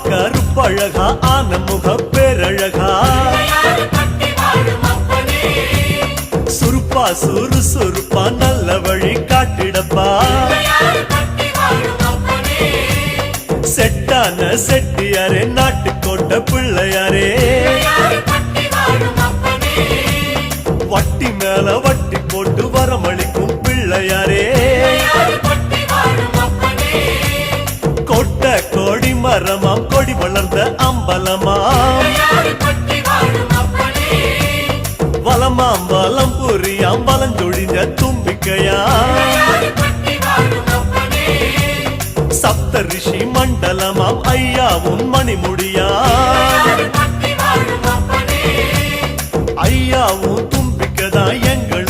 கருப்பழகா ஆன முக பேரழகா சுருப்பா சுறுசுறுப்பா நல்ல வழி காட்டிடப்பா செட்டான செட்டியாரே நாட்டுக்கோட்டை பிள்ளையாரே வட்டி மேல வட்டி போட்டு வரமளிக்கும் பிள்ளையாரே கொட்ட கோடி மரமாம் கொடி வளர்ந்த அம்பலமாம் வலமாம் வலம் புரியாம் வலஞ்சொழிஞ்ச தும்பிக்கையாம் சப்த ரிஷி மண்டலமாம் ஐயாவும் மணிமுடியாம் ஐயாவும் தும்பிக்கதான் எங்கள்